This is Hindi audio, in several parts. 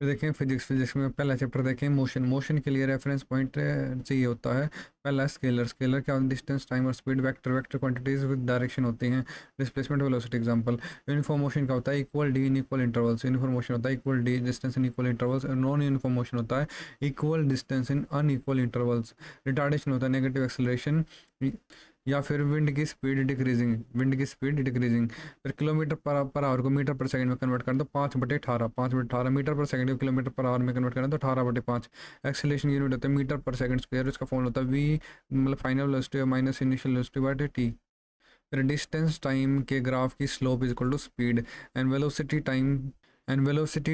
फिर देखें फिजिक्स में पहला चैप्टर देखें मोशन के लिए रेफरेंस पॉइंट चाहिए होता है। पहला स्केलर क्या डिस्टेंस टाइम और speed, vector quantities with direction होती हैं। Displacement velocity example. Uniform motion का होता है equal D in equal intervals, uniform motion होता है equal D distance in equal intervals. Non uniform motion होता है equal distance in unequal intervals. Retardation होता है नेगेटिव एक्सेलरेशन या फिर विंड की स्पीड डिक्रीजिंग। फिर किलोमीटर पर आवर को मीटर पर सेकंड में कन्वर्ट कर दो 5/18 मीटर पर सेकंड को किलोमीटर पर आवर में कन्वर्ट करना तो 18/5। एक्सेलरेशन यूनिट होता है मीटर पर सेकंड स्क्वायर, इसका फॉर्मूला होता है वी मतलब final velocity minus initial velocity by t. फिर डिस्टेंस टाइम के ग्राफ की slope is equal to speed and velocity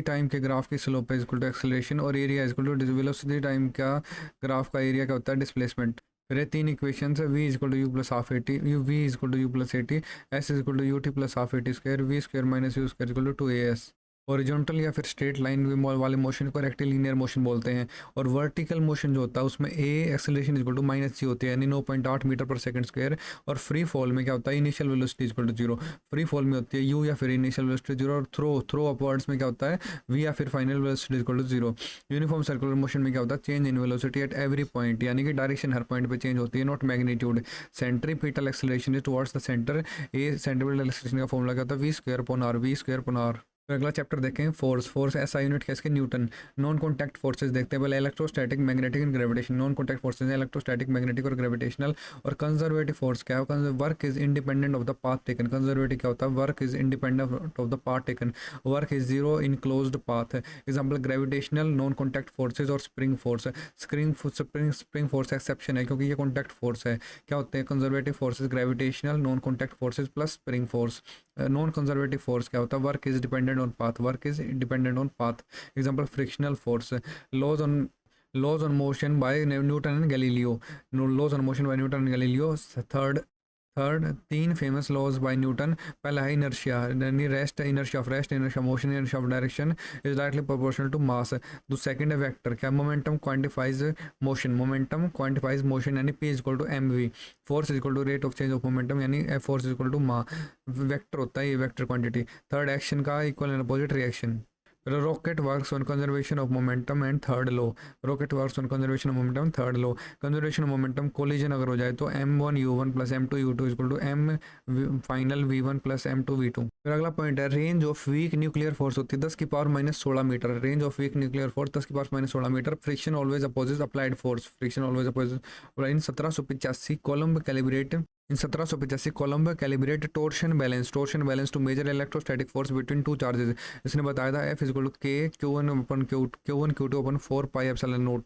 time के ग्राफ की slope is equal to acceleration और area is equal to velocity time का ग्राफ का एरिया क्या होता है डिस्प्लेसमेंट। फिर ये तीन इक्वेशन है v is equal to u plus half at u v is equal to u plus at S is equal to u t plus half a t square v square minus u square equal to 2as। Horizontal या फिर स्ट्रेट लाइन वाले मोशन को रेक्टिलिनियर मोशन बोलते हैं। और वर्टिकल मोशन जो होता है उसमें a acceleration equal to minus g होती है यानी 9.8 मीटर पर सेकंड स्क्वायर। और फ्री फॉल में क्या होता है initial velocity equal to zero. Free fall में होती है यू या फिर इनिशियल वेलोसिटी जीरो। और थ्रो अपवर्ड्स में क्या होता है वी या फिर final velocity equal to zero. Uniform circular motion में क्या होता है change in velocity at every point यानी कि डायरेक्शन हर पॉइंट पे चेंज होती है not magnitude. Centripetal acceleration is towards the centre. A centripetal acceleration का फॉर्मूला क्या होता है v square upon r v square upon r. फिर अगला चैप्टर देखें फोर्स एसआई यूनिट क्या इसके न्यूटन। नॉन कॉन्टैक्ट फोर्सेज देखते हैं पहले electrostatic magnetic and gravitation. Non contact forces electrostatic magnetic और ग्रेविटेशनल। और कंजर्वेटिव फोर्स क्या है work is independent of the path taken. Conservative क्या होता है work is independent of the path taken. Work is zero in closed path. Example gravitational non contact forces और spring force. Spring force exception है क्योंकि ये कॉन्टैक्ट फोर्स है। क्या होते हैं conservative forces gravitational non contact forces plus spring force. Non conservative force क्या होता है work is dependent on path. Example frictional force. Laws on laws on motion by Newton and Galileo. Laws on motion by Newton and Galileo. Third third तीन फेमस लॉज बाय न्यूटन। पहला है इनर्शिया यानी rest inertia of rest inertia motion inertia of direction is directly proportional to mass. दो सेकंड है वेक्टर क्या मोमेंटम क्वांटिफाइज मोशन यानी p is equal to M v. Force is equal to rate of change of momentum यानी F force is equal to ma. Vector होता है ये वेक्टर क्वांटिटी। थर्ड एक्शन का equal and opposite reaction. Rocket works on conservation of momentum and third law. Rocket works on conservation of momentum third law. Conservation of momentum collision अगर हो जाए तो m1u1 plus m2u2 equal to m final v1 plus m2v2। फिर अगला पॉइंट है range of weak nuclear force होती है 10⁻16 metre. Range of weak nuclear force 10⁻16 metre. Friction always opposes applied force. Friction always opposes in 1785 Coulomb calibrate torsion balance to measure electrostatic force between two charges. इसने बताया था एफ इज इक्वल टू के Q1 Q2/4πε0।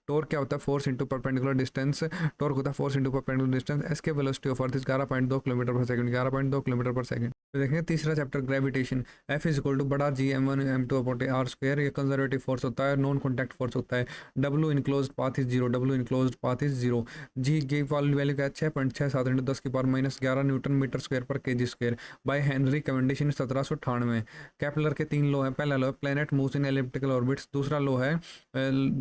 टोर क्या होता है force into perpendicular distance. Torque होता है force into perpendicular distance. Escape velocity of earth 11.2 kilometre per second 11.2 kilometre per second. तो देखेंगे तीसरा chapter gravitation. F is equal to बड़ा G m1 m2 upon R square. ये कंजर्वेटिव फोर्स होता है नॉन कॉन्टैक्ट फोर्स होता है। W in closed path is zero. G की वैल्यू क्या है 6.67 इंटू 10⁻−11 न्यूटन मीटर स्क्वायर पर kg square by Henry Cavendish in 1798। Kepler के तीन लॉ हैं। पहला लॉ है planet moves in elliptical orbits. दूसरा लॉ है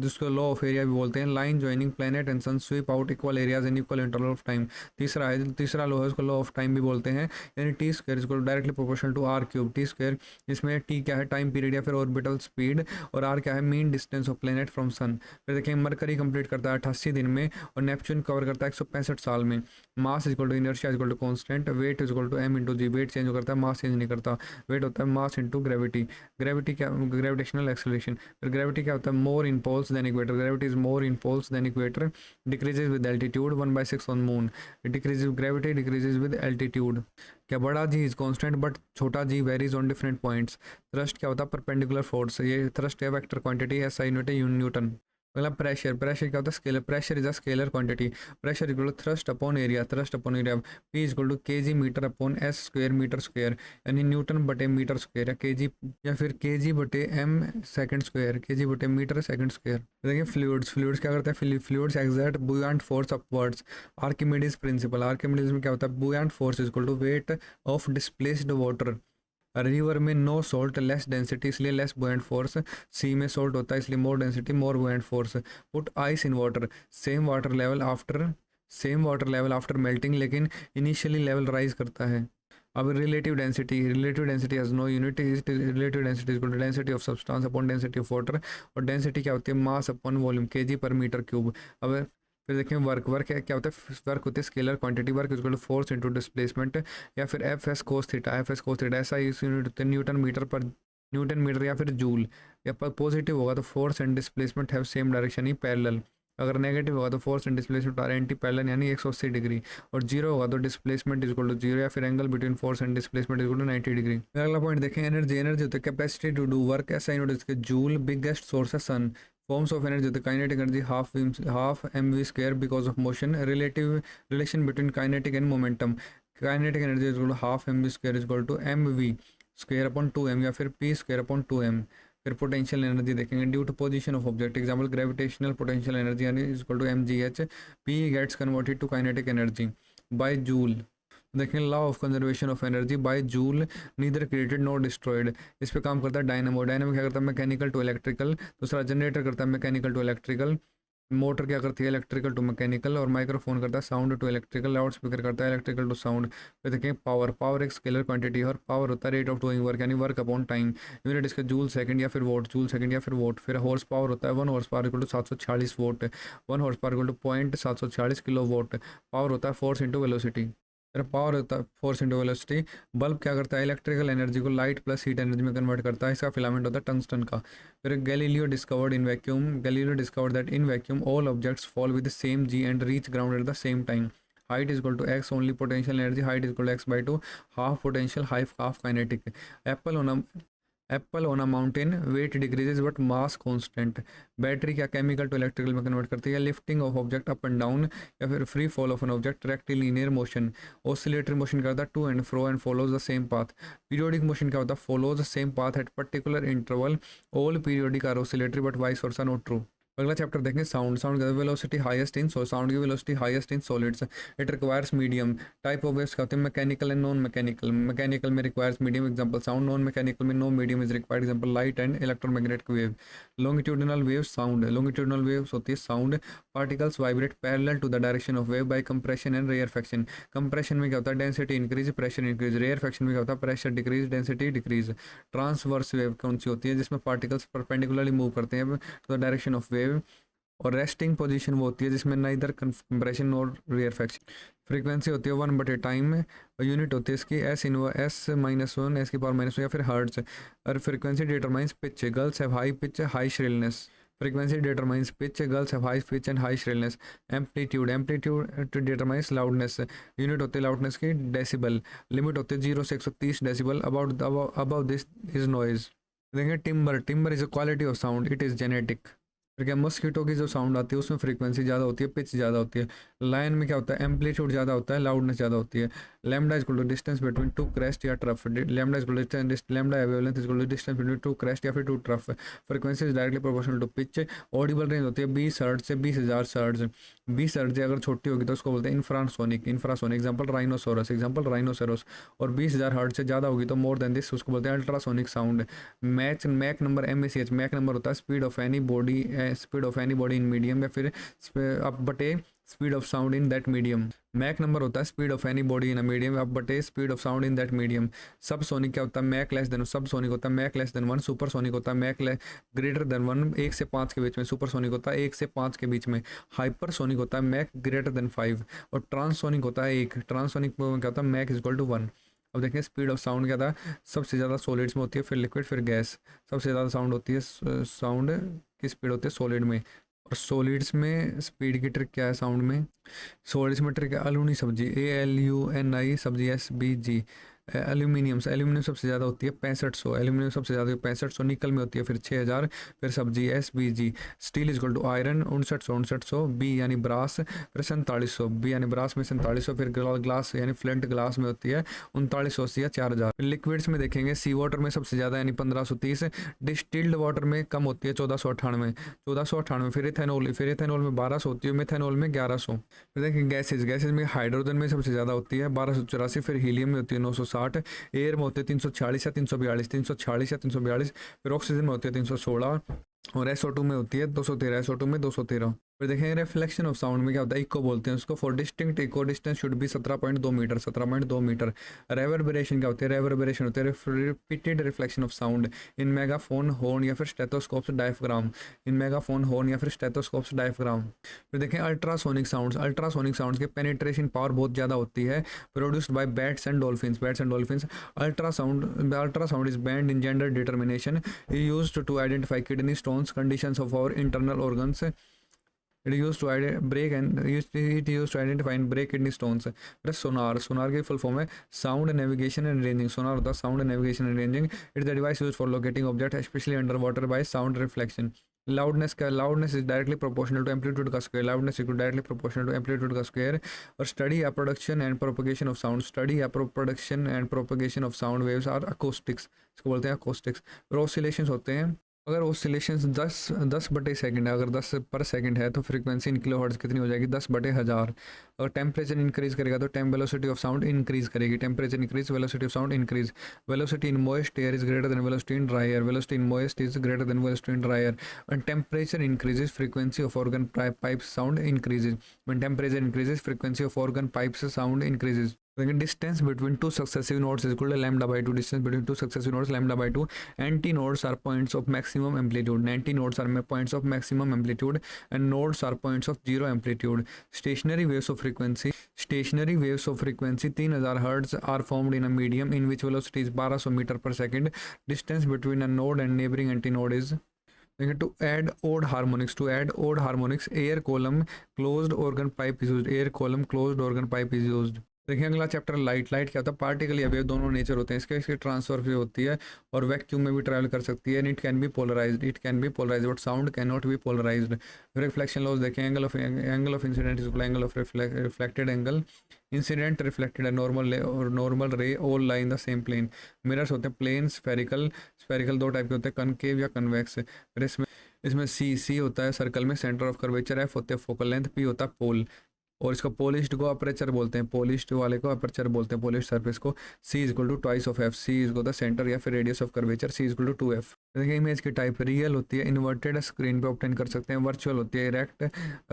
जिसको लॉ ऑफ एरिया भी बोलते हैं line joining planet and sun sweep out equal areas in equal interval of time. तीसरा लॉ है उसको लॉ ऑफ टाइम भी बोलते हैं यानी t square equal directly proportional to r cube. T square इसमें टी क्या है टाइम पीरियड या फिर ऑर्बिटल स्पीड और आर क्या है mean distance of planet from sun. फिर देखिए मरकरी कंप्लीट करता है 88 दिन में और नेपच्यून कवर करता है 165 साल में। Mass equal to inertia equal to constant. Weight equal to M into G. Weight change करता है मास चेंज नहीं करता। वेट होता है मास इंटू ग्रेविटी। ग्रेविटी क्या ग्रेविटेशनल एक्सेलरेशन। फिर ग्रेविटी क्या होता है more in poles than equator. Gravity is more in poles than equator. Decreases with altitude 1/6 on moon. Decreases gravity decreases with altitude. क्या बड़ा जी इज कांस्टेंट बट छोटा जी varies on different points. Thrust क्या होता है परपेंडिकुलर फोर्स। ये थ्रस्ट है वेक्टर क्वांटिटी एसआई यूनिट है न्यूटन। अगला प्रेशर क्या होता है scalar. Pressure is a scalar quantity. Pressure equal to thrust upon area p equal to kg metre upon s square metre square यानी न्यूटन बटे मीटर स्क्वायर या केजी या फिर केजी बटे एम सेकंड स्क्वायर केजी बटे मीटर सेकंड स्क्वायर। देखिए फ्लूइड्स क्या करते हैं fluids exert buoyant force upwards. Archimedes principle. Archimedes में क्या होता है buoyant force equal to weight of displaced water. River में नो सॉल्ट लेस डेंसिटी इसलिए लेस बुएंट फोर्स। सी में सॉल्ट होता है इसलिए more density more buoyant force. Put ice in water same water level after melting लेकिन इनिशियली लेवल राइज करता है। अब relative density has no unit, relative density is density of substance upon density of water, और डेंसिटी क्या होती है, मास अपॉन वॉल्यूम, केजी पर मीटर क्यूब। अब फिर देखें वर्क क्या होता है, वर्क होती है scalar quantity, work is equal to force into displacement, या फिर एफ एस कोस थीटा, ऐसा इस यूनिट होते हैं न्यूटन मीटर या फिर जूल। या पर पॉजिटिव होगा तो force and displacement have same direction ही पैरेलल, अगर नेगेटिव होगा तो force and displacement are anti parallel यानी 180 डिग्री, और जीरो होगा तो displacement is equal to zero, या फिर angle between force and displacement is equal to 90 degree. अगला पॉइंट देखें एनर्जी होती है कैपेसिटी टू डू वर्क, ऐसा यूनिट इसके जूल, बिगेस्ट सोर्स है सन। फॉर्म्स ऑफ एनर्जी होते हैं kinetic energy half m v square because of motion, relative relation between kinetic and momentum, kinetic energy is equal to half m v square is equal to M v square upon 2m, या फिर पी स्क्वायर अपॉन 2m। फिर पोटेंशियल एनर्जी देखेंगे due to position of object, example gravitational potential energy यानी is equal to mgh, p gets converted to kinetic energy by joule. देखें law of conservation of energy by joule neither created not destroyed, इस पे काम करता है डायनामो क्या करता है मैकेनिकल टू इलेक्ट्रिकल, दूसरा जनरेटर करता है मैकेनिकल टू इलेक्ट्रिकल, मोटर क्या करती है इलेक्ट्रिकल टू मैकेनिकल, और माइक्रोफोन करता है sound to electrical, loud speaker करता है इलेक्ट्रिकल टू साउंड। फिर देखें पावर एक स्केलर क्वांटिटी है, और पावर होता है रेट ऑफ डूइंग वर्क यानी वर्क अपॉन टाइम, यूनिट इसका जूल सेकंड या फिर वोट। फिर हॉर्स पावर होता है 1 horse power equal to 746 watt, 1 horse power equal to 0.746 kilo watt. Power होता है फोर्स इंटू वेलोसिटी, फिर पावर होता है फोर्स इंटू वेलोसिटी। बल्ब क्या करता है इलेक्ट्रिकल एनर्जी को लाइट प्लस हीट एनर्जी में कन्वर्ट करता है, इसका फिलामेंट होता है टंगस्टन का। फिर Galileo discovered that in vacuum all objects fall with the same g and reach ground at the same time, height is equal to x only potential energy height is equal to x by 2, half potential half kinetic. Apple on a mountain weight decreases but mass constant. Battery क्या केमिकल टू इलेक्ट्रिकल में कन्वर्ट करती है, lifting of object up and down, या फिर free fall of an object, rectilinear motion. Oscillatory motion क्या होता है to and fro and follows the same path. Periodic motion क्या होता है follows the same path at particular interval, all periodic are oscillatory but vice versa not true. अगला चैप्टर देखेंगे साउंड का वेलोसिटी हाईएस्ट इन साउंड की velocity highest in solids, it requires medium. Type of waves कहते हैं मैकेनिकल एंड नॉन मैकेनिकल में requires medium, example sound. Non mechanical में no medium is required, example light and electromagnetic wave. Longitudinal waves होती है sound, particles vibrate parallel to the direction of wave by compression and rarefaction. Compression में क्या होता है density increase pressure increase, rarefaction में क्या होता है pressure decrease density decrease. Transverse wave कौन सी होती है जिसमें पार्टिकल्स परपेंडिकुलरली मूव करते हैं to the direction of wave, और रेस्टिंग पोजीशन वो होती है जिसमें ना इधर कंप्रेशन और रेयरफेक्शन। फ्रीक्वेंसी होती है 1/टाइम में, और यूनिट होती है इसकी S-1 S की पावर -1 या फिर हर्ट्ज। और frequency determines pitch, girls have high pitch high shrillness. Frequency determines pitch, girls have high pitch and high shrillness. Amplitude determines loudness, unit होती है लाउडनेस की डेसिबल। लिमिट होती है 0 से 130 decibel, about this is noise. देखेंगे timbre is a quality of sound, it is genetic. फिर क्या मस्कीटो की जो साउंड आती है उसमें फ्रीक्वेंसी ज़्यादा होती है, पिच ज़्यादा होती है। लायन में क्या होता है एम्पलीट्यूड ज़्यादा होता है, लाउडनेस ज़्यादा होती है। Lambda is equal to distance between two crest या trough, lambda is equal to lambda wavelength is equal to distance between two crest या फिर two trough. Frequency is directly proportional to pitch. Audible range होती है 20 हर्ट्ज से 20,000 हर्ट्ज। 20 हर्ट्ज अगर छोटी होगी तो उसको बोलते हैं इंफ्रासोनिक, एग्जाम्पल राइनोसोरस। और 20,000 हर्ट्ज से ज़्यादा होगी तो मोर देन दिस उसको बोलते हैं ultrasonic sound. Mach number MACH, Mach number होता है speed of any body in medium, या फिर अप बटे speed of sound in that medium. Mach number होता है speed of any body in a medium up बटे speed of sound in that medium. Subsonic क्या होता है Mach less than, subsonic होता है Mach less than 1। Supersonic होता है मैक ग्रेटर देन 1, 1 से 5 के बीच में। सुपर सोनिक होता है 1 से 5 के बीच में। हाइपर सोनिक होता है मैक ग्रेटर देन 5, और ट्रांससोनिक होता है 1। ट्रांससोनिक क्या होता है मैक इज इक्वल टू 1। अब देखें स्पीड ऑफ साउंड क्या था, सबसे ज़्यादा सॉलिड्स में होती है, फिर लिक्विड, फिर गैस। सबसे ज़्यादा साउंड होती है साउंड की स्पीड होती है सॉलिड में। और सॉलिड्स में स्पीड की ट्रिक क्या है साउंड में, सॉलिड्स में ट्रिक है अलूनी सब्जी, ALUNI सब्जी SBG। एल्यूमिनियम सबसे ज़्यादा होती है 6500, एल्यूमिनियम सबसे ज़्यादा 6500। निकल में होती है फिर 6000, फिर सब्जी SBG। Steel is equal to iron 5900, B यानी ब्रास, फिर 4700, B यानी ब्रास में 4700। फिर ग्लास यानी फ्लिंट ग्लास में होती है 3980 या 4000। लिक्विड्स में देखेंगे सी वाटर में सबसे ज़्यादा यानी 1530, डिस्टिल्ड वाटर में कम होती है 1498। फिर इथेनॉल में 1200 होती है, मिथेनॉल में 1100। फिर देखेंगे गैसेज में हाइड्रोजन में सबसे ज़्यादा होती है 1284, फिर हीलियम में होती है 960, एयर में होते हैं 346 या 342। फिर ऑक्सीजन में होती है 316, और SO2 में होती है 213, SO2 में 213। फिर देखेंगे रिफ्लेक्शन ऑफ साउंड में क्या होता है, इको बोलते हैं उसको। For distinct echo distance should be 17.2 metre, 17.2 metre. Reverberation क्या होती है, रेवर्बरेशन होती है repeated reflection of sound in megaphone horn या फिर stethoscope's diaphragm, in megaphone horn या फिर स्टेथोस्कोप्स डायफ्राम। फिर देखें अल्ट्रासोनिक साउंड्स, अल्ट्रासोनिक साउंड्स की पेनिट्रेशन पावर बहुत ज़्यादा होती है, produced by bats and dolphins, bats and dolphins. Ultrasound is banned in gender determination, used to identify kidney stones, conditions of our internal organs. It used to it used to identify and break kidney stones. Plus sonar की full form है sound navigation and ranging। sonar होता है sound navigation and ranging। It is the device used for locating object especially underwater by sound reflection। loudness is directly proportional to amplitude का square, loudness is directly proportional to amplitude का square। और study या production and propagation of sound, study या production and propagation of sound waves are acoustics, इसको बोलते हैं acoustics। और oscillations होते हैं, अगर ओसिलेशंस 10/सेकंड है, अगर 10 पर सेकंड है तो फ्रीक्वेंसी इन किलोहर्ट्ज कितनी हो जाएगी, 10/1000। अगर टेम्परेचर इंक्रीज करेगा तो वेलोसिटी ऑफ साउंड इंक्रीज करेगी, temperature increase velocity of sound increase. Velocity in moist air is greater then velocity in dry air, velocity in moist is greater then velocity in dry air. When temperature increases frequency of organ pipes sound increases, when temperature increases frequency of organ pipes sound increases. Distance between two successive nodes is equal to lambda by 2, distance between two successive nodes lambda by 2। anti-nodes are points of maximum amplitude, anti-nodes are points of maximum amplitude and nodes are points of zero amplitude। stationary waves of frequency 3000 Hz are formed in a medium in which velocity is 1200 meter per second। distance between a node and neighboring antinode is, to add odd harmonics air column closed organ pipe is used। देखिए अगला चैप्टर लाइट क्या होता है, पार्टिकल या वेव दोनों नेचर होते हैं इसके ट्रांसफर भी होती है और वैक्यूम में भी ट्रैवल कर सकती है। It can be polarised but sound can not be polarised. Reflection laws देखें, angle of incident is angle of reflected angle. Incident reflected है normal ray all lie in the same plane. Mirrors होते हैं प्लेन स्फेरिकल दो टाइप के होते हैं, कनकेव या कन्वेक्स। फिर इसमें सी होता है सर्कल में सेंटर ऑफ कर्वेचर, एफ होते हैं फोकल लेंथ, पी होता है पोल। और इसको पोलिश्ड को अपर्चर बोलते हैं, पोलिश्ड वाले को अपर्चर बोलते हैं, पोलिश्ड सरफेस को। C is equal to twice of f, C is the centre या फिर radius of curvature, C is equal to 2f। देखिए इमेज की टाइप रियल होती है, इन्वर्टेड स्क्रीन पे ऑब्टेन कर सकते हैं, वर्चुअल होती है, इरेक्ट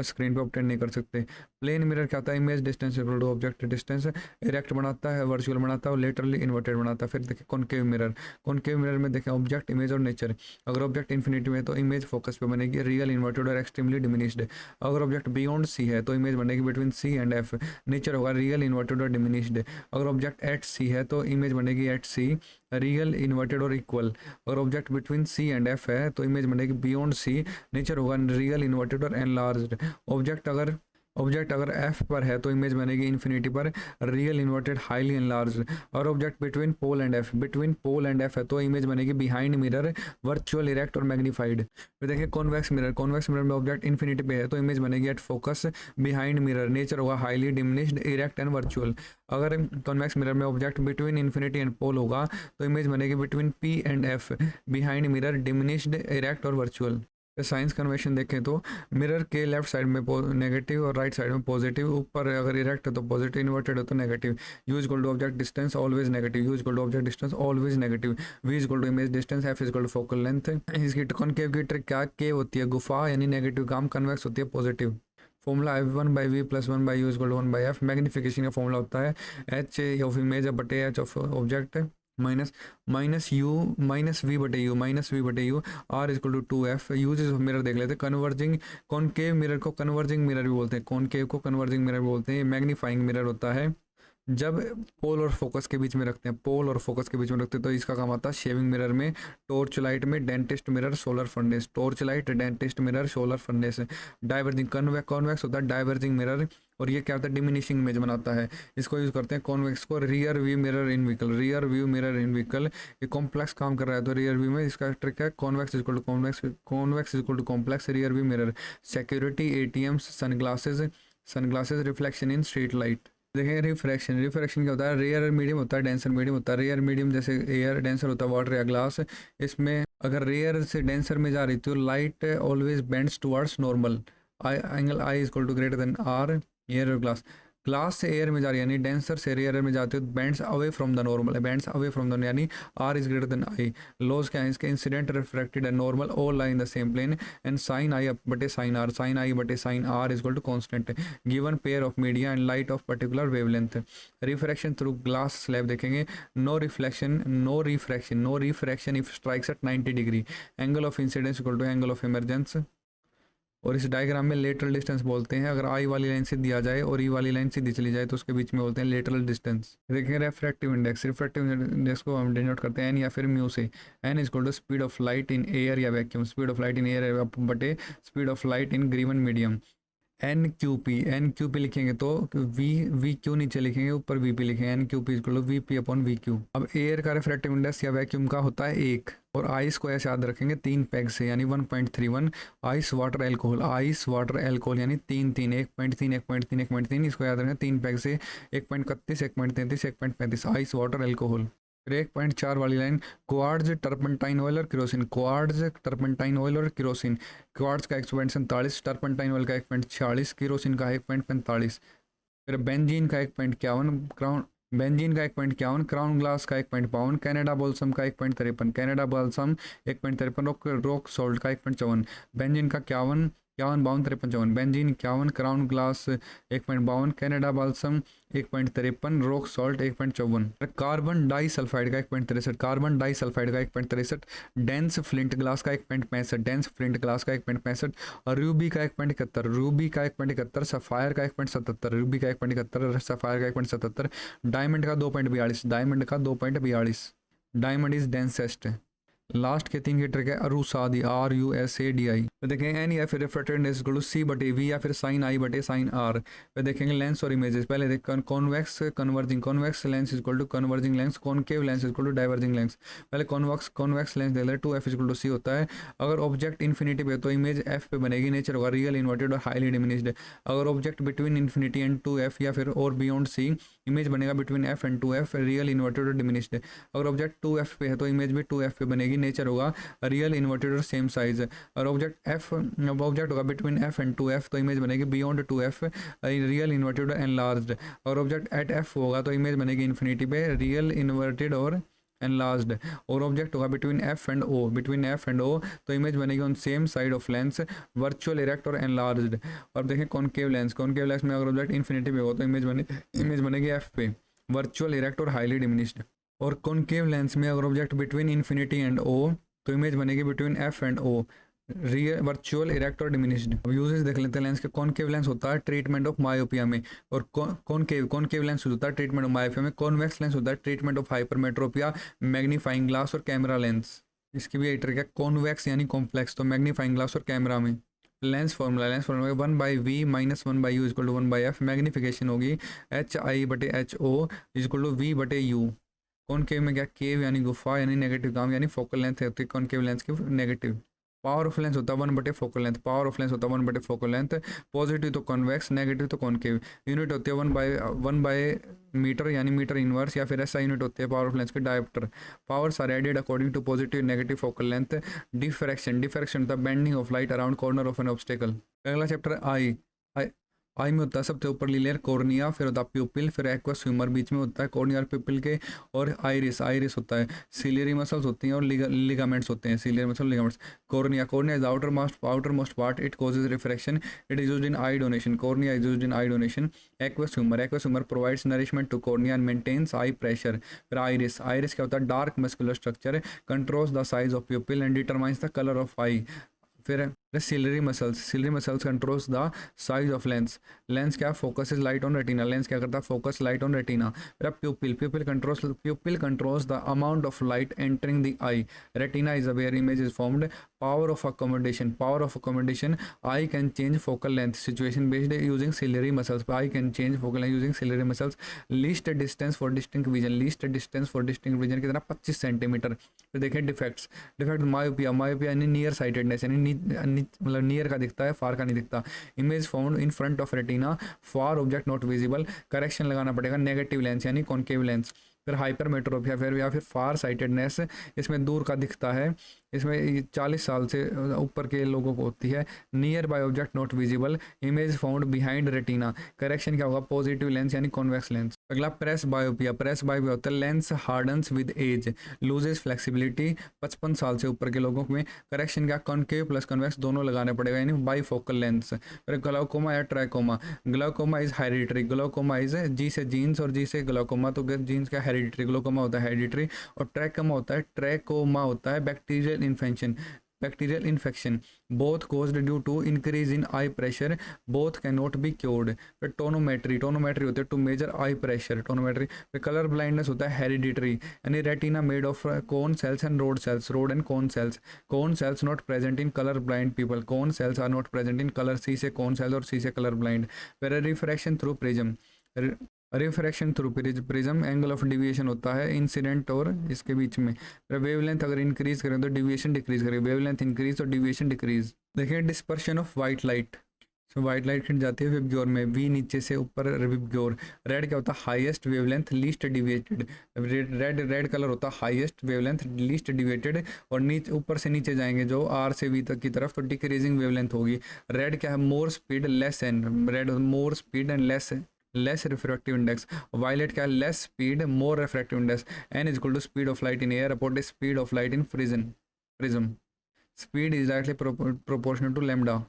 स्क्रीन पे ऑब्टेन नहीं कर सकते। प्लेन मिरर क्या होता है, image distance equal to object distance, erect बनाता है, वर्चुअल बनाता है और लेटरली इन्वर्टेड बनाता है। फिर देखिए कॉनकेव मिरर में देखें ऑब्जेक्ट, इमेज और नेचर। अगर ऑब्जेक्ट इन्फिनिटी में है तो इमेज फोकस पे बनेगी, रियल इन्वर्टेड और एक्सट्रीमली डिमिनिश्ड। अगर ऑब्जेक्ट बियॉन्ड सी है तो इमेज बनेगी between C and F, nature होगा रियल इन्वर्टेड और डिमिनिश्ड। अगर ऑब्जेक्ट एट सी है तो इमेज बनेगी एट सी, रियल इन्वर्टेड और इक्वल। अगर object between C and F है तो इमेज बनेगी बियॉन्ड सी, नेचर होगा रियल इन्वर्टेड और एनलार्ज्ड। ऑब्जेक्ट अगर एफ पर है तो इमेज बनेगी इन्फिनिटी पर, रियल इन्वर्टेड हाईली एनलार्ज्ड। और object between pole and F है तो इमेज बनेगी बिहाइंड मिरर, वर्चुअल, इरेक्ट और मैग्नीफाइड। फिर देखिए कॉन्वेक्स मिरर में ऑब्जेक्ट इन्फिनिटी पे है तो इमेज बनेगी at focus, behind mirror, nature होगा highly diminished, erect and virtual. अगर कॉन्वेक्स मिरर में object between infinity and pole होगा तो इमेज बनेगी between P and F, behind mirror, diminished, erect और वर्चुअल। साइंस कन्वेंशन देखें तो मिरर के लेफ्ट साइड में नेगेटिव और राइट साइड में पॉजिटिव, ऊपर अगर इरेक्ट है तो पॉजिटिव, इन्वर्टेड है तो negative. U is equal to object distance always negative, u is equal to object distance always negative. V is equal to image distance, f is equal to focal length. इसकी कॉनकेव की ट्रिक क्या के होती है, गुफा यानी नेगेटिव काम, कन्वेक्स होती है positive. Formula f1/v + 1/u = 1/f। Magnification का फॉर्मूला होता है h ऑफ इमेज बटे h of object minus v/u r is equal to 2f। Uses of mirror देख लेते हैं। कन्वर्जिंग कॉनकेव मिरर को कन्वर्जिंग मिरर भी बोलते हैं, कॉनकेव को कन्वर्जिंग मिरर भी बोलते हैं। मैग्नीफाइंग मिरर होता है जब पोल और फोकस के बीच में रखते हैं, तो इसका काम आता है शेविंग मिरर में, टॉर्च लाइट में, dentist mirror, solar furnace. Torch light, dentist mirror, solar furnace. Diverging convex होता है डाइवर्जिंग मिरर, और ये क्या होता है डिमिनिशिंग इमेज बनाता है। इसको यूज़ करते हैं कॉन्वेक्स को रियर व्यू मिरर इन व्हीकल। ये कॉम्प्लेक्स काम कर रहा है तो रियर व्यू में इसका ट्रिक है convex equal to complex rear view mirror. Security, ATMs, sunglasses, reflection in street light. देखें रिफ्रैक्शन क्या होता है, रेयर मीडियम होता है, डेंसर मीडियम होता है। रेयर मीडियम जैसे एयर, डेंसर होता है वाटर या ग्लास। इसमें अगर रेयर से डेंसर में जा रही तो light always bends towards normal, angle i is equal to greater than r, air और ग्लास। ग्लास से एयर में जा रही है यानी डेंसर से एयर में जाते हो bends away from the normal, bends away from the यानी r is greater than i. Laws क्या है इसके, incident refracted and normal all lie in the same plane and sine i बटे साइन आर, साइन आई बटे sine r is equal to constant given pair of media and light of particular wavelength. Refraction through glass slab देखेंगे, no reflection no refraction, no refraction if strikes eight 90 degree, angle of incidence equal to angle of emergence. और इस डायग्राम में लेटरल डिस्टेंस बोलते हैं, अगर आई वाली लाइन से दिया जाए और ई वाली लाइन सीधी चली जाए तो उसके बीच में बोलते हैं लेटरल डिस्टेंस। देखिए रिफ्रैक्टिव इंडेक्स, रिफ्रैक्टिव इंडेक्स को हम डिनोट करते हैं एन या फिर म्यू से। N is equal to speed of light in air या vacuum, speed of light in air बटे speed of light in given medium. N q p लिखेंगे तो वी क्यू नीचे लिखेंगे, ऊपर वी पी लिखेंगे, n q p equal to v p upon v q. अब एयर का रिफ्रैक्टिव इंडेक्स या वैक्यूम का होता है 1 और आइस को ऐसे याद रखेंगे 3 पैग से यानी 1.31। Ice water alcohol, ice water alcohol यानी 3 1.3 इसको याद रखें 3 पैग से 1.31 1.33 1.35 आइस वाटर एल्कोहल। फिर 1.4 वाली लाइन क्वार्ट्ज टर्पेंटाइन ऑयल और केरोसिन, क्वार्ट्ज टर्पेंटाइन ऑयल और केरोसिन। क्वार्ट्ज का 147, टर्पेंटाइन ऑयल का 1.46, केरोसिन का 1.45। फिर बेंजीन का 1.51, क्राउन बेंजीन का 1.51, क्राउन ग्लास का 1.52, कनाडा बॉल्सम का 1.53, कनाडा बॉल्सम 1.53, रॉक सॉल्ट का 1.54, बेंजीन का 51 52 53 benzene 51, crown glass 1.52, Canada balsam 1.53, rock salt 1.54, carbon disulphide का 1.63, कार्बन डाई सल्फाइड का 1.63, डेंस फ्लिंट ग्लास का 1.65, डेंस फ्लिंट ग्लास का 1.65 और रूबी का 1.71, रूबी का 1.71, सफायर का 1.77, रूबी का 1.71, सफायर का 1.77, डायमंड का 2.42, डायमंड का 2.42, डायमंड इज डेंसेस्ट। लास्ट के 3 की ट्रिक है अरुसादी, RUSADI। तो देखेंगे एन या फिर रिफ्रैक्टेड इज इक्वल टू सी बटे वी या फिर साइन आई बटे साइन आर। फिर देखेंगे लेंस और इमेजेस, पहले देख convex converging, convex lens is equal to converging lens, concave lens is equal to diverging lens. पहले कॉन्वेक्स लेंस देख ले 2f इज इक्वल टू सी होता है। अगर ऑब्जेक्ट इन्फिनिटी पे तो इमेज f पे बनेगी, नेचर होगा रियल इन्वर्टेड और हाईली डिमिनिश्ड। अगर object between infinity and 2f या फिर और बियॉन्ड सी, इमेज बनेगा between f and 2f, real inverted और डिमिनिश्ड। अगर ऑब्जेक्ट 2f पे है तो इमेज भी 2f पे बनेगी, नेचर होगा रियल इन्वर्टेड और सेम साइज। और ऑब्जेक्ट होगा बिटवीन f एंड 2f तो इमेज बनेगी बियॉन्ड 2f, रियल इन्वर्टेड और एनलार्ज्ड। और ऑब्जेक्ट एट f होगा तो इमेज बनेगी इन्फिनिटी पे, रियल इन्वर्टेड और एनलार्ज्ड। और ऑब्जेक्ट होगा between f and o, between f and o तो इमेज बनेगी on same side of lens, virtual erect और एनलार्ज्ड। और देखें कॉनकेव लेंस, कॉनकेव लेंस में अगर ऑब्जेक्ट इन्फिनिटी पे हो तो इमेज बनेगी f पे, वर्चुअल इरेक्ट और हाईली डिमिनिश्ड। और कॉनकेव लेंस में अगर object between infinity and o तो इमेज बनेगी between f and o, real virtual erect और डिमिनिश्ड। अब यूजेस देख लेते हैं लेंस के। कॉनकेव लेंस होता है ट्रीटमेंट ऑफ मायोपिया में, और कॉनकेव लेंस होता है ट्रीटमेंट ऑफ मायोपिया में। कॉन्वेक्स लेंस होता है treatment of hypermetropia, magnifying glass और कैमरा लेंस। इसकी भी एक ट्रिक है, कॉन्वेक्स यानी कॉम्प्लेक्स तो मैग्नीफाइंग ग्लास और कैमरा में। Lens formula 1/v minus 1/u equal to 1/f, magnification होगी HI बटे HO इक्वल टू V बटे U। कॉनकेव में क्या, केव यानी गुफा यानी नेगेटिव काम यानी फोकल लेंथ होती है कॉनकेव लेंस की नेगेटिव। पावर ऑफ लेंस होता है 1 बटे focal length, power of lens होता है 1 बटे फोकल लेंथ। पॉजिटिव तो कॉन्वेक्स, नेगेटिव तो कॉनकेव। यूनिट होती है 1 बाय मीटर यानी मीटर इनवर्स, या फिर ऐसा यूनिट होती है पावर ऑफ लेंस के dioptre. Powers are added according to positive negative focal length. Diffraction होता है bending of light around corner of N obstacle. अगला चैप्टर आई में होता है सबसे ऊपर लेयर कॉर्निया, फिर होता है प्यूपिल, फिर एक्वस ह्यूमर बीच में होता है कॉर्निया और प्यूपिल के, और आइरिस होता है। सिलियरी मसल्स होती हैं और लिगामेंट्स होते हैं, ciliary muscle ligaments. Cornea is outermost part, it causes refraction, it is used in eye donation, cornea is used in eye donation. Aqueous humour provides nourishment to cornea and maintains eye pressure. फिर आइरिस क्या होता है dark muscular structure, controls the size of pupil and determines the colour of eye. फिर ciliary muscles controls the size of lens क्या, focus is light on retina, lens क्या करता है फोकस लाइट ऑन रेटिना। फिर pupil controls the amount of light entering the eye, retina is where image is formed. Power of accommodation, eye can change focal length situation based using ciliary muscles, eye can change focal length using ciliary muscles. Least distance for distinct vision कितना 25 सेंटीमीटर। फिर देखें डिफेक्ट मायोपिया यानी नियर साइटेडनेस यानी मतलब नियर का दिखता है, फार का नहीं दिखता। Image found in front of retina, far object not visible, correction लगाना पड़ेगा नेगेटिव लेंस यानी कॉनकेव लेंस। फिर हाइपरमेट्रोपिया या फिर फार साइटेडनेस, इसमें दूर का दिखता है, इसमें 40 साल से ऊपर के लोगों को होती है। Near by object not visible, image found behind retina, correction क्या होगा, पॉजिटिव लेंस यानी कॉन्वेक्स लेंस। अगला प्रेस बायोपिया, प्रेस बायोपिया होता है lens hardens with age, loses flexibility, 55 साल से ऊपर के लोगों में। करेक्शन क्या, कॉन्केव प्लस कन्वेक्स दोनों लगाने पड़ेगा यानी बाईफोकल लेंस। फिर ग्लाउकोमा या trachoma, glaucoma is hereditary, glaucoma is G से जीन्स और जी से ग्लाउकोमा, तो जीन्स का हेरिडिटरी, ग्लाउकोमा होता है हेरिडिटरी। और ट्रैकोमा होता है bacterial infection, bacterial infection. Both caused due to increase in eye pressure, both can not be cured. फिर टोनोमेट्री, टोनोमेट्री होते हैं to measure eye pressure, tonometry. फिर कलर ब्लाइंडनेस होता है हेरिडिटरी यानी retina made of cone cells and rod cells, rod and cone cells. Cone cells not present in colour blind people, cone cells are not present in colour, C से कोन सेल्स और सी से कलर ब्लाइंड। फिर refraction through prism, refraction through prism, angle of deviation होता है इंसिडेंट और इसके बीच में। वेवलेंथ अगर इंक्रीज करें तो डिविएशन डिक्रीज करें, वेवलेंथ इंक्रीज तो डिविएशन डिक्रीज। देखिए dispersion of white light, white light खिंच जाती है विबग्योर में, वी नीचे से ऊपर विबग्योर। रेड क्या होता है, highest wavelength least deviated, red colour होता है हाईएस्ट वेवलेंथ लीस्ट डिविएटेड। और नीचे ऊपर से नीचे जाएंगे जो आर से वी तक की तरफ तो डिक्रीजिंग वेवलेंथ होगी। रेड क्या है, more speed less n, red more speed and less refractive index. Violet क्या है, less speed more refractive index. N is equal to speed of light in air upon speed of light in prism. Speed is directly proportional to lambda,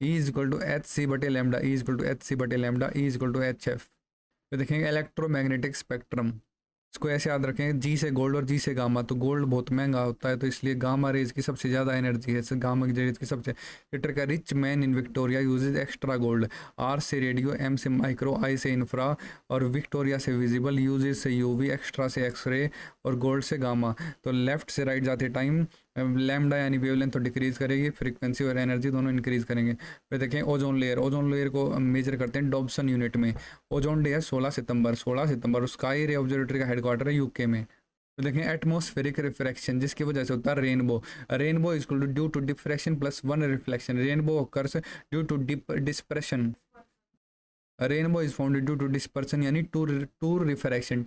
E is equal to h c बटे lambda, E is equal to h c बटे lambda, E is equal to h f. तो देखेंगे इलेक्ट्रोमैग्नेटिक स्पेक्ट्रम, इसको ऐसे याद रखें, जी से गोल्ड और जी से गामा। तो गोल्ड बहुत महंगा होता है तो इसलिए गामा रेज की सबसे ज़्यादा एनर्जी है, गामा की रेज की सबसे। लिटर का rich man in Victoria uses extra gold, R से रेडियो, एम से माइक्रो, आई से इंफ्रा और विक्टोरिया से विजिबल, यूजेज से यूवी, एक्स्ट्रा से एक्सरे और गोल्ड से गामा। तो लेफ्ट से राइट जाते टाइम लैम्डा यानी वेवलेंथ तो डिक्रीज करेगी, फ्रीक्वेंसी और एनर्जी दोनों इंक्रीज करेंगे। फिर देखें ओजोन लेयर, ओजोन लेयर को मेजर करते हैं डॉब्सन यूनिट में। ओजोन डे है 16 सितंबर, स्काई रे ऑब्जर्वेटरी का हेडक्वार्टर है यूके में। तो देखें एटमॉस्फेरिक रिफ्रैक्शन जिसकी वजह से होता है rainbow, rainbow is equal to due to diffraction plus one reflection, rainbow occurs due to dispersion. Rainbow is found due to dispersion यानी two refraction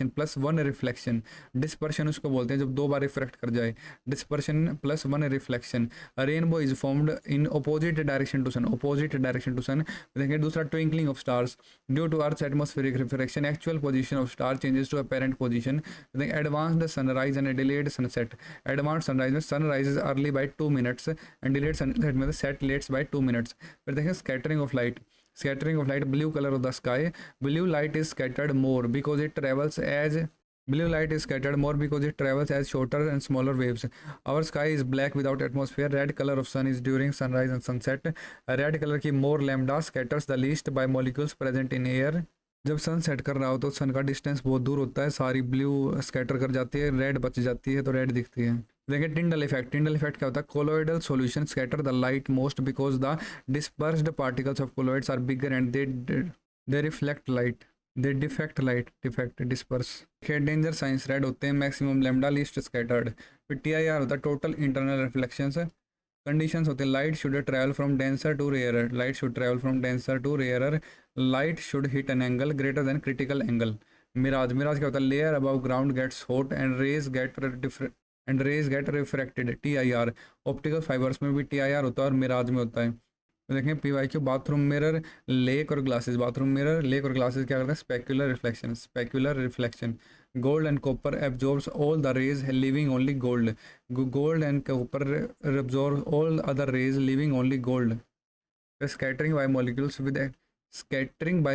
plus one reflection. Dispersion उसको बोलते हैं जब दो बार रिफ्रैक्ट कर जाए, dispersion plus one reflection. Rainbow is formed in opposite direction to sun, opposite direction to sun. देखेंगे दूसरा twinkling of stars due to earth atmospheric refraction, actual position of star changes to apparent position. Advanced sunrise and delayed sunset, advance sunrise में sunrise is early by 2 minutes and delayed sunset में सेट लेट्स बाय 2 मिनट्स। फिर देखें scattering of light, scattering of light, blue color of the sky, blue light is scattered more because it travels as shorter and smaller waves. Our sky is black without atmosphere. Red color of sun is during sunrise and sunset. Red color की more lambda scatters the least by molecules present in air. जब सन सेट कर रहा हो तो सन का डिस्टेंस बहुत दूर होता है, सारी ब्लू स्कैटर कर जाती है, रेड बच जाती है तो रेड दिखती है। देखिए टिंडल इफेक्ट, टिंडल इफेक्ट क्या होता है, colloidal solution scatter the light most because the dispersed particles of colloids are bigger and they reflect light, they defect light, defect disperse. Danger signs red होते हैं मैक्सिमम लैम्डा लीस्ट स्कैटर्ड। फिर TIR होता है टोटल इंटरनल रिफ्लेक्शंस। कंडीशंस होते हैं light should travel from denser to rarer, light should travel from denser to rarer, light should hit an angle greater than critical angle. Mirage, mirage क्या होता है, layer above ground gets hot and rays get refracted. TIR optical fibres में भी TIR होता है और मिराज में होता है। तो देखें PYQ बाथरूम मिरर, लेक और ग्लासेस, बाथरूम मिरर, लेक और ग्लासेस क्या करते हैं, specular reflection, specular reflection. Gold and copper absorbs all the rays leaving only gold, gold and copper absorb all other rays leaving only gold. Scattering by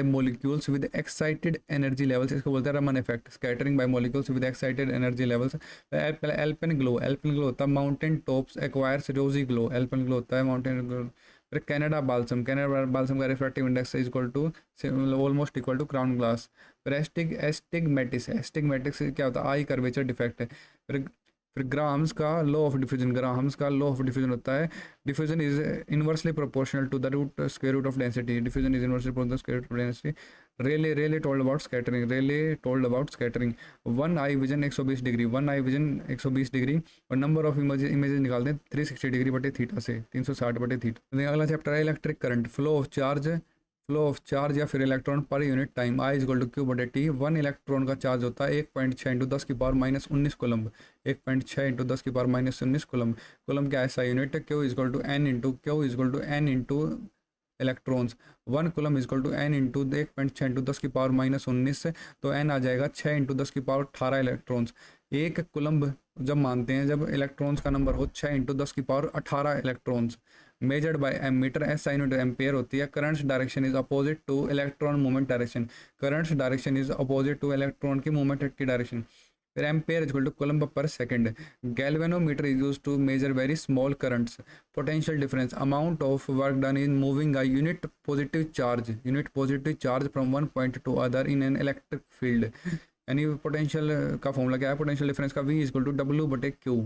molecules with excited energy levels, इसको बोलते हैं Raman effect. Scattering by molecules with excited energy levels. Alpine glow, alpine glow होता है माउंटेन टॉप्स एक्वायर्स रोजी ग्लो, एल्पेन ग्लो होता है माउंटेन ग्लो। फिर कनाडा बाल्सम, कनाडा बाल्सम का refractive index is equal to almost equal to crown glass. फिर एस्टिग्मेटिस, एस्टिग्मेटिस क्या होता है, आई कर्वेचर डिफेक्ट है। फिर ग्राम्स का लॉ ऑफ डिफ्यूजन, ग्राम्स का लॉ ऑफ डिफ्यूजन होता है diffusion is inversely proportional to the square root of density, diffusion is inversely proportional to the square root of density. Rayleigh told about scattering, one eye vision 120 degree, one eye vision 120 degree और नंबर ऑफ इमेजेस निकालते हैं 360 डिग्री बटे थीटा से 360 बटे थीटा। अगला चैप्टर है electric current, flow of flow of charge या फिर electron per unit time, I is equal to Q बटे टी। 1 इलेक्ट्रॉन का चार्ज होता है 1.6 इंटू 10 की पावर माइनस 19 कोलम्ब, 1.6 इंटू 10 की पावर माइनस 19 कोलम्ब। कोलम्ब क्या ऐसा यूनिट है, Q is equal to N into Q is equal to N into electrons. 1 coulomb is equal to N into 1.6 into 10 की पावर माइनस 19 से, तो एन आ जाएगा 6 इंटू 10 की पावर 18 इलेक्ट्रॉन्स। एक कुलम्ब जब मानते हैं जब इलेक्ट्रॉन्स का नंबर हो 6 इंटू 10 की power 18 electrons. Measured by ammeter, S I unit ampere होती है। Current's direction is opposite to electron movement direction, current's direction is opposite to electron की मूवमेंट की डायरेक्शन। फिर ampere equal to coulomb per second. Galvanometer is use to measure very small currents. Potential difference, amount of work done in moving a unit positive charge from one point to other in an electric field. यानी पोटेंशियल का फॉर्मूला क्या है, पोटेंशियल डिफरेंस का V इक्वल टू डब्ल्यू बटे क्यू।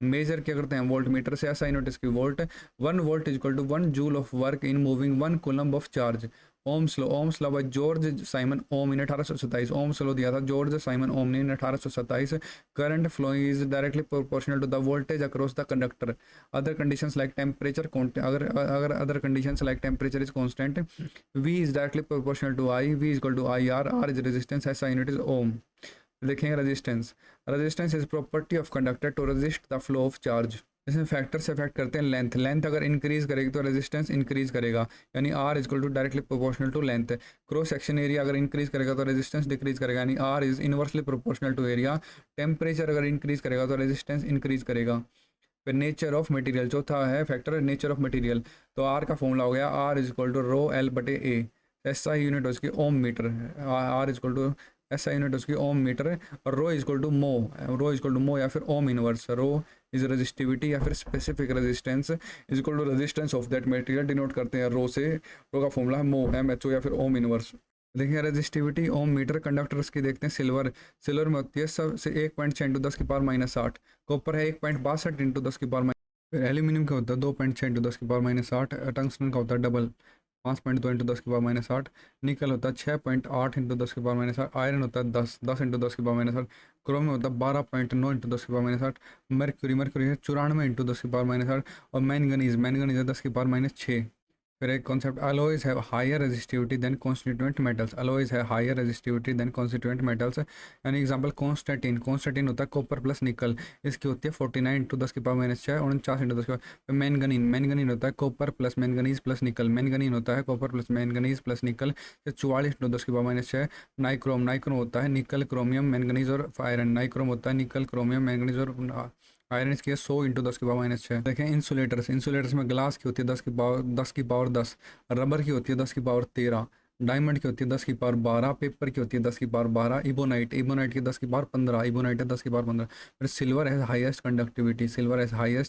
मेजर क्या करते हैं वोल्ट मीटर से, ऐसा यूनिट इसकी volt. 1 volt equal to 1 joule of work in moving 1 coulomb of charge. Ohm's law by George Simon Ohm in 1827। Ohm's law दिया था जॉर्ज साइमन ओम ने in 1827। Current flowing is directly proportional to the voltage across the conductor. Other conditions like temperature, अगर other conditions like temperature is constant, V is directly proportional to I, V equal to IR, R is resistance, ऐसा यूनिट इज ओम। देखेंगे resistance is property of conductor to resist the flow of charge. इसमें फैक्टर से अफेक्ट करते हैं लेंथ अगर इंक्रीज करेगी तो रेजिस्टेंस इंक्रीज करेगा, यानी R equal to directly proportional to length. Cross section area अगर इंक्रीज करेगा तो रेजिस्टेंस डिक्रीज करेगा, यानी R is inversely proportional to area. Temperature अगर इंक्रीज करेगा तो रेजिस्टेंस इंक्रीज करेगा। फिर नेचर ऑफ मटेरियल, चौथा है फैक्टर नेचर ऑफ मटेरियल। तो R का फॉर्मूला हो गया R is equal to rho l बटे ए। ऐसा यूनिट उसकी ohm metre, R is equal to ऐसा यूनिट उसकी ओम मीटर है। और रो इक्वल टू मो या फिर ohm inverse. Rho is resistivity या फिर specific resistance is equal to resistance of that material, denote करते हैं रो से। रो का फॉर्मूला है मो MHO या फिर ओम इनवर्स। देखिए रेजिस्टिविटी ओम मीटर। कंडक्टर्स की देखते हैं सिल्वर में होती है सबसे 1.6 इंटू 10 की पावर माइनस 8। कॉपर है 1.62 इंटू 10 की पावर। फिर एल्यूमिनियम का होता है 2.6 इंटू 10 की पावर माइनस 8। टंगस्टन का होता है डबल 5.2 इंटू 10 की पावर माइनस 8। निकल होता है 6.8 इंटू 10 की पावर माइनस 8। आयरन होता है 10 इंटू 10 की पावर माइनस 8। क्रोम होता है 12.9 इंटू 10 की पावर माइनस 8। मर्क्यूरी है 94 इंटू 10 की पावर माइनस 8। और मैंगनीज है 10 की पावर माइनस 6। फिर एक concept, alloys have higher resistivity than constituent metals. Alloys है higher resistivity than constituent metals. यानी एग्जांपल कॉन्स्टेंटिन होता है कॉपर प्लस निकल, इसकी होती है 49 इंटू 10 की पावर माइनस 6 और 49 इंटू 10 की पावर। मैंगनीन होता है कॉपर प्लस मैंगनीज प्लस निकल, मैंगनीन होता है कॉपर प्लस मैंगनीज प्लस निकल, 44 इंटू 10 की पावर माइनस 6। नाइक्रोम होता है निकल क्रोमियम मैंगनीज और आयरन। नाइक्रोम होता है निकल क्रोमियम मैंगनीज और आयरन, इसकी 100 इंटू 10 की पावर माइनस 6। देखें इंसुलेटर्स में ग्लास की होती है 10 की पावर 10। रबर की होती है 10 की पावर 13। डायमंड की होती है 10 की पावर 12। पेपर की होती है 10 की पावर 12। इबोनाइट की 10 की पावर 15। इबोनाइट है 10 की पावर 15। फिर सिल्वर है highest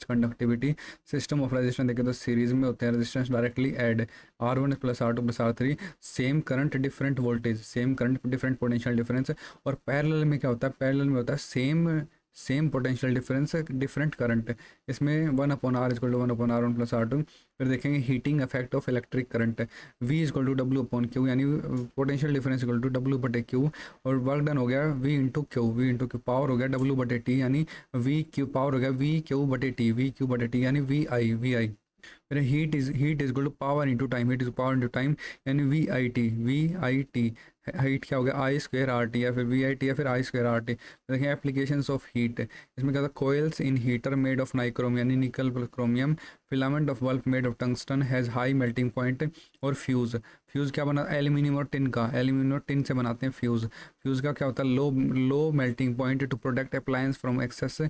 conductivity. System of resistance देखें तो सीरीज में होते हैं resistance directly add R1 plus R2 plus R3। Same current different voltage, same current different potential difference. और पैरेलल में क्या होता है, पैरेलल में होता है same potential difference different current. इसमें 1/R equal to 1/R1 plus R2। फिर देखेंगे heating effect of electric current, V equal to W/Q, यानी potential difference equal to W बटे Q। और वर्क डन हो गया V इंटू क्यू। पावर हो गया W बटे T, यानी VQ पावर हो गया VQ बटे T, यानी VI। फिर heat is equal to power into time, यानी VIT। हीट क्या हो गया I²RT या फिर VIT या फिर I²RT। देखें एप्लीकेशंस ऑफ हीट, इसमें क्या था coils in heater made of nichrome यानी nickel plus chromium. Filament of bulb made of tungsten has high melting point. और फ्यूज़ क्या बना एल्यूमिनियम और टिन से बनाते हैं फ्यूज़ का क्या होता है low melting point to protect appliance from excess.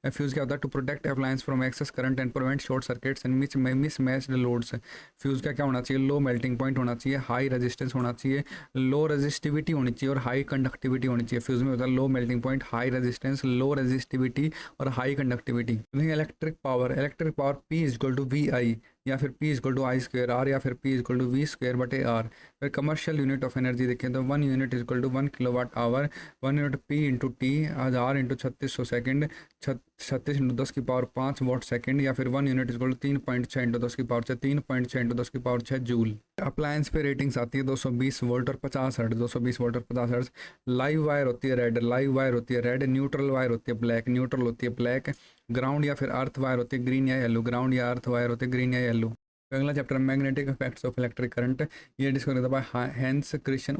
Fuse क्या होता है to protect appliance from excess current and prevent short circuits and mismatched loads. Fuse का क्या होना चाहिए, लो मेल्टिंग पॉइंट होना चाहिए, हाई रेजिस्टेंस होना चाहिए, लो रेजिस्टिविटी होनी चाहिए और हाई कंडक्टिविटी होनी चाहिए। फ्यूज़ में होता है low melting point, high resistance, low resistivity और high conductivity. Electric power P equal to VI या फिर P इक्वल टू I²R या फिर P इक्वल टू V² बटे R। फिर कमर्शियल यूनिट ऑफ एनर्जी देखें तो 1 unit equal to 1 kilowatt hour. 1 unit P into T R into 3600 second, 36 into 10 की पावर 5 वाट सेकेंड। या फिर 1 यूनिट इक्वल टू 3.6 इंटू 10 की पावर 6, 3.6 इंटू 10 की पावर 6 जूल। अप्लायंस पे रेटिंग्स आती है 220 वोल्ट और 50 हर्ट्ज। 220 वोल्ट और 50 हर्ट्ज। लाइव वायर होती है रेड। न्यूट्रल वायर होती है ब्लैक। ग्राउंड या फिर अर्थ वायर होती है ग्रीन या येलो। अगला chapter magnetic effects of electric current, ये डिस्कस करता है Hans Christian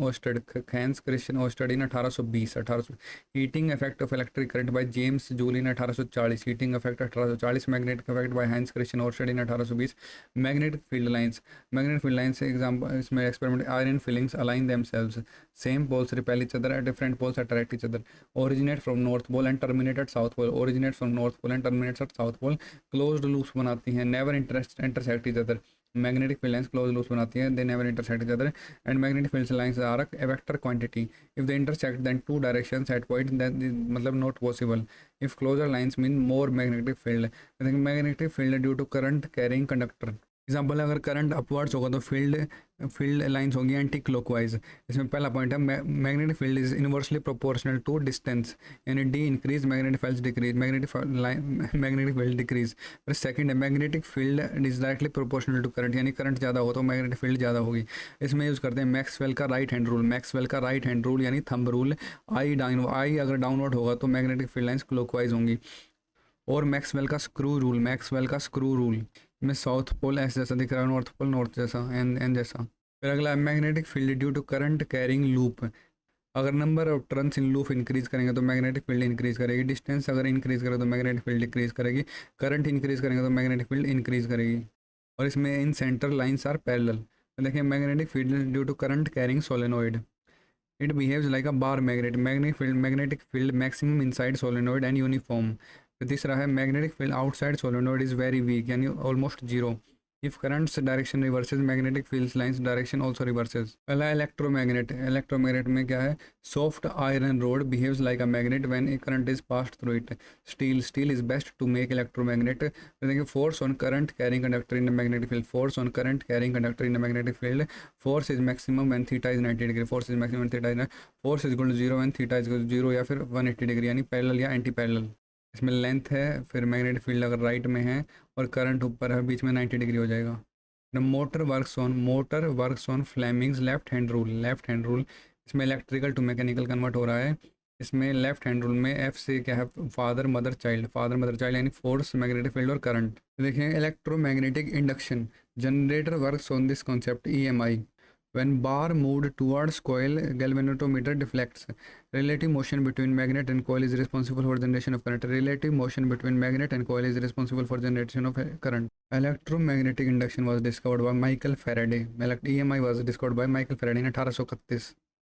Oersted in 1820। Heating effect of electric current by James Joule in 1840। Heating effect 1840। Magnetic effect by Hans Christian Oersted in 1820। Magnetic field lines example इसमें experiment, iron filings align themselves, same poles repel each other, different poles attract each other, originate from north pole and terminate at south pole, originate from north pole and terminates at south pole, closed loops बनाती हैं, never intersect each other, magnetic field lines closed loops बनाती हैं, they never intersect each other, and magnetic field lines are a vector quantity, if they intersect then two directions at point then मतलब not possible, if closer lines mean more magnetic field, magnetic field due to current carrying conductor। Example है, अगर करंट अपवर्ड्स होगा तो फील्ड लाइंस होंगी एंटी क्लॉकवाइज। इसमें पहला पॉइंट है magnetic field is inversely proportional to distance, यानी d increase magnetic field decrease, magnetic field decrease. फिर सेकंड है magnetic field is directly proportional to current, यानी करंट ज़्यादा हो तो मैग्नेटिक फील्ड ज़्यादा होगी। इसमें यूज़ करते हैं मैक्सवेल का राइट हैंड रूल, यानी थंब रूल, आई अगर डाउनवर्ड होगा तो मैग्नेटिक फील्ड लाइंस क्लॉकवाइज होंगी। और मैक्सवेल का स्क्रू रूल में साउथ पोल एस जैसा दिख रहा है, नॉर्थ पोल नॉर्थ जैसा, एन जैसा। फिर अगला magnetic field due to current carrying loop, अगर number of turns in loop increase करेंगे तो मैग्नेटिक फील्ड इंक्रीज करेगी, डिस्टेंस अगर इंक्रीज करे तो मैग्नेटिक फील्ड डिक्रीज करेगी, करंट इंक्रीज करेंगे तो मैग्नेटिक फील्ड इंक्रीज करेगी। और इसमें in centre lines are parallel. तो देखिए magnetic field due to current carrying solenoid, it behaves like a bar magnet, magnetic field maximum inside solenoid and uniform. तो तीसरा है magnetic field outside solenoid is very weak, यानी almost zero, if currents direction reverses magnetic field lines direction also reverses. पहला इलेक्ट्रोमैग्नेट में क्या है, soft iron rod behaves like a magnet when a current is passed through it, steel is best to make electromagnet. देखिए force on current carrying conductor in magnetic field, force is maximum when theta is 90 degree, force is equal to 0 when theta is equal to 0 या फिर 180 डिग्री, यानी पैरेलल या एंटी पैरेलल। इसमें लेंथ है, फिर मैग्नेटिक फील्ड अगर राइट में है और करंट ऊपर है, बीच में 90 डिग्री हो जाएगा। Motor works on Fleming's left hand rule, इसमें इलेक्ट्रिकल टू मैकेनिकल कन्वर्ट हो रहा है। इसमें लेफ्ट हैंड रूल में एफ से क्या है, फादर मदर चाइल्ड यानी फोर्स, मैग्नेटिक फील्ड और करंट। देखिए electromagnetic induction, generator works on this concept EMI, when bar moved towards coil, galvanometer deflects, relative motion between magnet and coil is responsible for generation of current, electromagnetic induction was discovered by Michael Faraday, EMI was discovered by Michael Faraday in 1831।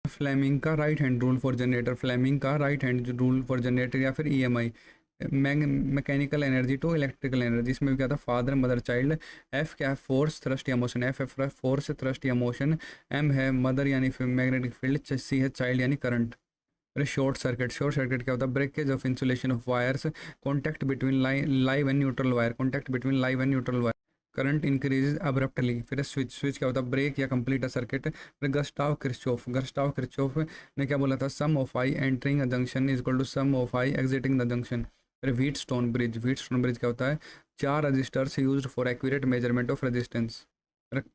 Fleming का right hand rule for generator या फिर EMI, mechanical energy to electrical energy. इसमें क्या था, फादर मदर चाइल्ड, एफ क्या है, फोर्स थ्रस्ट या मोशन, एफ फोर्स थ्रस्ट या मोशन, एम है मदर यानी मैग्नेटिक फील्ड, सी है चाइल्ड यानी करंट। फिर शॉर्ट सर्किट क्या होता है, breakage of insulation of wires, contact between live and neutral wire, current increase abruptly. फिर स्विच क्या होता है, ब्रेक या कंप्लीट अ सर्किट। फिर गस्टाव क्रिस्चोफ ने क्या बोला था, sum of I entering a junction is equal to sum of I exiting the junction. फिर व्हीटस्टोन ब्रिज क्या होता है, 4 resistors used for accurate measurement of resistance.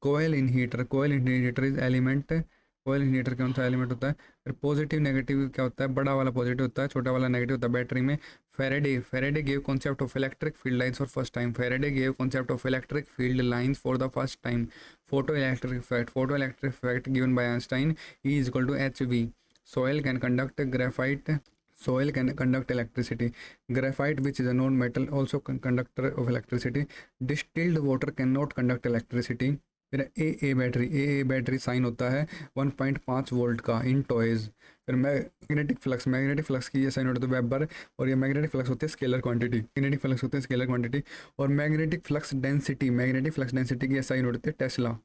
Coil in heater is element, coil in heater कौन सा एलिमेंट होता है। फिर पॉजिटिव नेगेटिव क्या होता है, बड़ा वाला पॉजिटिव होता है, छोटा वाला नेगेटिव होता है बैटरी में। Faraday gave concept of electric field lines for first time, photo electric effect given by Einstein, E is equal to HV। soil can conduct electricity, graphite which is a known metal also conductor of electricity, distilled water cannot conduct electricity। फिर AA बैटरी साइन होता है 1.5 वोल्ट का इन टॉयज। फिर मैग्नेटिक फ्लक्स की ये साइन होता है वेबर, और ये मैग्नेटिक फ्लक्स होते हैं स्केलर क्वांटिटी, और मैग्नेटिक फ्लक्स डेंसिटी की ये साइन होती है टेस्ला।